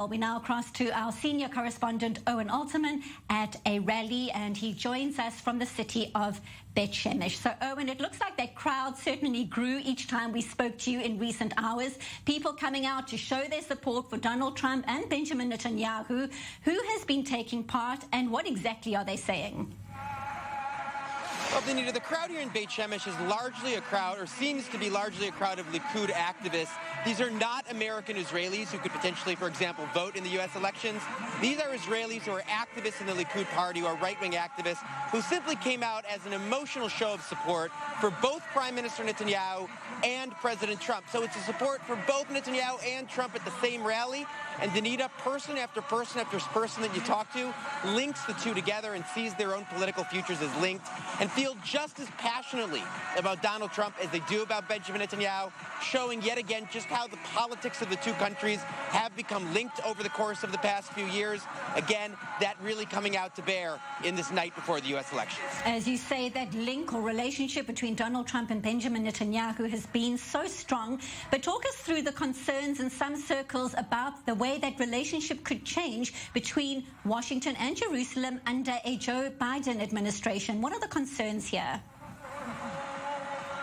Well, we now cross to our senior correspondent, Owen Alterman, at a rally, and he joins us from the city of Bet Shemesh. So, Owen, it looks like that crowd certainly grew each time we spoke to you in recent hours. People coming out to show their support for Donald Trump and Benjamin Netanyahu. Who has been taking part, and what exactly are they saying? Well, Benita, the crowd here in Beit Shemesh is largely a crowd, or seems to be largely a crowd of Likud activists. These are not American Israelis who could potentially, for example, vote in the U.S. elections. These are Israelis who are activists in the Likud party, who are right-wing activists, who simply came out as an emotional show of support for both Prime Minister Netanyahu and President Trump. So it's a support for both Netanyahu and Trump at the same rally. And Benita, person after person after person that you talk to, links the two together and sees their own political futures as linked, and feel just as passionately about Donald Trump as they do about Benjamin Netanyahu, showing yet again just how the politics of the two countries have become linked over the course of the past few years. Again, that really coming out to bear in this night before the U.S. elections. As you say, that link or relationship between Donald Trump and Benjamin Netanyahu has been so strong. But talk us through the concerns in some circles about the way that relationship could change between Washington and Jerusalem under a Joe Biden administration. What are the concerns here?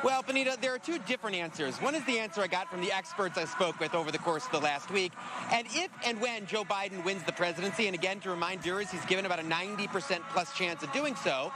Well, Benita, there are two different answers. One is the answer I got from the experts I spoke with over the course of the last week. And if and when Joe Biden wins the presidency, and again, to remind viewers, he's given about a 90% plus chance of doing so,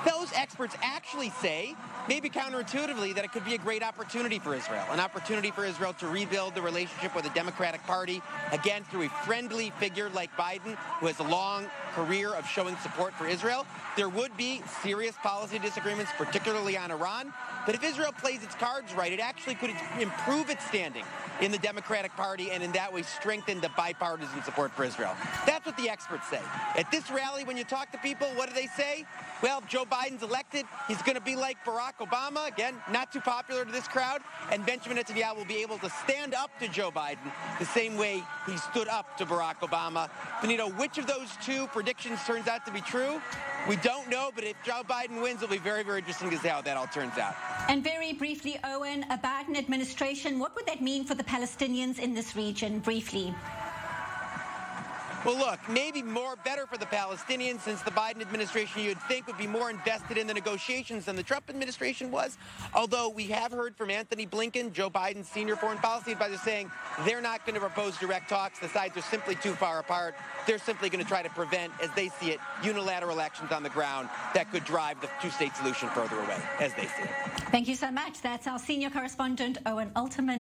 those experts actually say, maybe counterintuitively, that it could be a great opportunity for Israel, an opportunity for Israel to rebuild the relationship with the Democratic Party, again, through a friendly figure like Biden, who has a long career of showing support for Israel. There would be serious policy disagreements, particularly on Iran. But if Israel plays its cards right, it actually could improve its standing in the Democratic Party and in that way strengthen the bipartisan support for Israel. That's what the experts say. At this rally, when you talk to people, what do they say? Well, if Joe Biden's elected, he's going to be like Barack Obama, again, not too popular to this crowd, and Benjamin Netanyahu will be able to stand up to Joe Biden the same way he stood up to Barack Obama. Benito, which of those two predictions turns out to be true? We don't know, but if Joe Biden wins, it'll be very, very interesting to see how that all turns out. And very briefly, Owen, a Biden administration, what would that mean for the Palestinians in this region, briefly? Well, look, maybe better for the Palestinians, since the Biden administration, you'd think, would be more invested in the negotiations than the Trump administration was. Although we have heard from Anthony Blinken, Joe Biden's senior foreign policy advisor, saying they're not going to propose direct talks. The sides are simply too far apart. They're simply going to try to prevent, as they see it, unilateral actions on the ground that could drive the two-state solution further away, as they see it. Thank you so much. That's our senior correspondent, Owen Alterman.